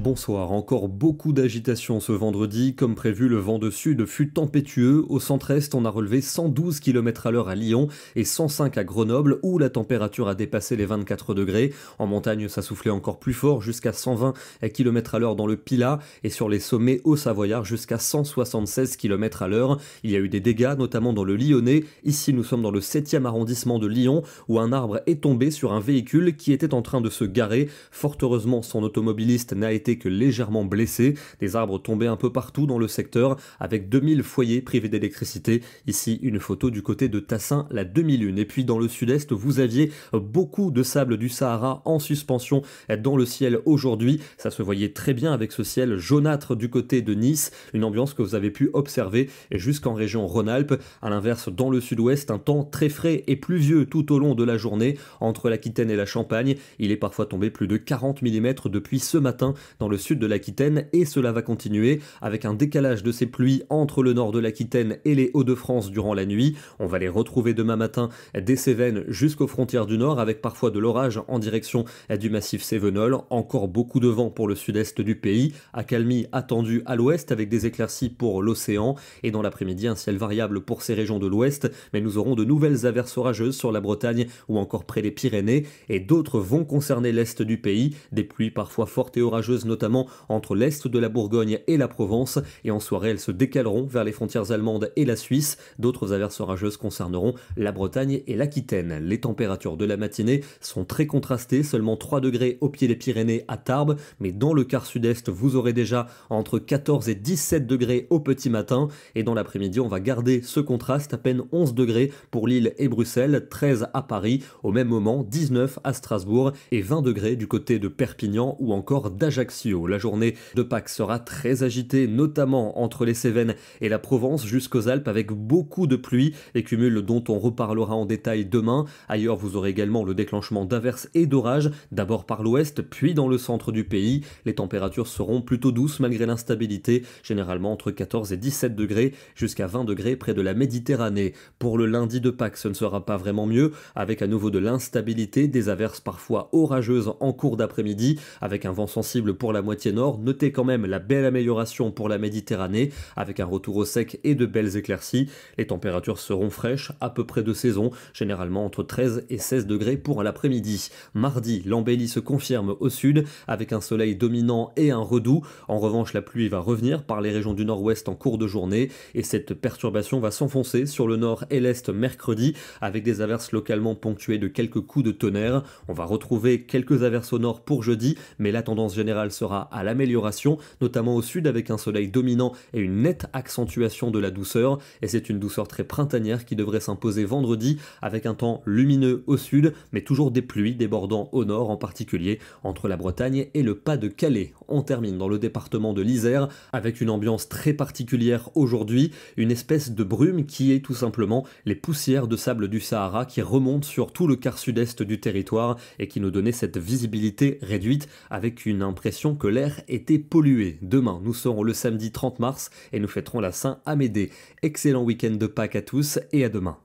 Bonsoir, encore beaucoup d'agitation ce vendredi. Comme prévu, le vent de sud fut tempétueux. Au centre-est, on a relevé 112 km/h à Lyon et 105 à Grenoble, où la température a dépassé les 24 degrés. En montagne, ça soufflait encore plus fort, jusqu'à 120 km/h dans le Pilat, et sur les sommets haut-savoyards jusqu'à 176 km/h. Il y a eu des dégâts, notamment dans le Lyonnais. Ici, nous sommes dans le 7e arrondissement de Lyon, où un arbre est tombé sur un véhicule qui était en train de se garer. Fort heureusement, son automobiliste n'a été que légèrement blessé. Des arbres tombés un peu partout dans le secteur, avec 2000 foyers privés d'électricité. Ici, une photo du côté de Tassin, la demi-lune. Et puis dans le sud-est, vous aviez beaucoup de sable du Sahara en suspension dans le ciel aujourd'hui. Ça se voyait très bien avec ce ciel jaunâtre du côté de Nice, une ambiance que vous avez pu observer jusqu'en région Rhône-Alpes. À l'inverse, dans le sud-ouest, un temps très frais et pluvieux tout au long de la journée entre l'Aquitaine et la Champagne. Il est parfois tombé plus de 40 mm depuis ce matin dans le sud de l'Aquitaine, et cela va continuer avec un décalage de ces pluies entre le nord de l'Aquitaine et les Hauts-de-France durant la nuit. On va les retrouver demain matin des Cévennes jusqu'aux frontières du nord, avec parfois de l'orage en direction du massif Cévenol. Encore beaucoup de vent pour le sud-est du pays, accalmie attendue à l'ouest avec des éclaircies pour l'océan, et dans l'après-midi un ciel variable pour ces régions de l'ouest, mais nous aurons de nouvelles averses orageuses sur la Bretagne ou encore près des Pyrénées, et d'autres vont concerner l'est du pays, des pluies parfois fortes et orageuses notamment entre l'est de la Bourgogne et la Provence, et en soirée elles se décaleront vers les frontières allemandes et la Suisse. D'autres averses orageuses concerneront la Bretagne et l'Aquitaine. Les températures de la matinée sont très contrastées, seulement 3 degrés au pied des Pyrénées à Tarbes, mais dans le quart sud-est vous aurez déjà entre 14 et 17 degrés au petit matin, et dans l'après-midi on va garder ce contraste, à peine 11 degrés pour Lille et Bruxelles, 13 à Paris, au même moment 19 à Strasbourg et 20 degrés du côté de Perpignan ou encore d'Ajaccio. La journée de Pâques sera très agitée, notamment entre les Cévennes et la Provence jusqu'aux Alpes, avec beaucoup de pluie, les cumuls dont on reparlera en détail demain. Ailleurs, vous aurez également le déclenchement d'averses et d'orages, d'abord par l'ouest, puis dans le centre du pays. Les températures seront plutôt douces malgré l'instabilité, généralement entre 14 et 17 degrés, jusqu'à 20 degrés près de la Méditerranée. Pour le lundi de Pâques, ce ne sera pas vraiment mieux, avec à nouveau de l'instabilité, des averses parfois orageuses en cours d'après-midi, avec un vent sensible pour la moitié nord. Notez quand même la belle amélioration pour la Méditerranée, avec un retour au sec et de belles éclaircies. Les températures seront fraîches, à peu près de saison, généralement entre 13 et 16 degrés pour l'après-midi. Mardi, l'embellie se confirme au sud, avec un soleil dominant et un redoux. En revanche, la pluie va revenir par les régions du nord-ouest en cours de journée, et cette perturbation va s'enfoncer sur le nord et l'est mercredi, avec des averses localement ponctuées de quelques coups de tonnerre. On va retrouver quelques averses au nord pour jeudi, mais la tendance générale sera à l'amélioration, notamment au sud avec un soleil dominant et une nette accentuation de la douceur, et c'est une douceur très printanière qui devrait s'imposer vendredi, avec un temps lumineux au sud, mais toujours des pluies débordant au nord, en particulier entre la Bretagne et le Pas-de-Calais. On termine dans le département de l'Isère avec une ambiance très particulière aujourd'hui, une espèce de brume qui est tout simplement les poussières de sable du Sahara qui remontent sur tout le quart sud-est du territoire et qui nous donnait cette visibilité réduite, avec une impression que l'air était pollué. Demain, nous serons le samedi 30 mars et nous fêterons la Saint-Amédée. Excellent week-end de Pâques à tous et à demain.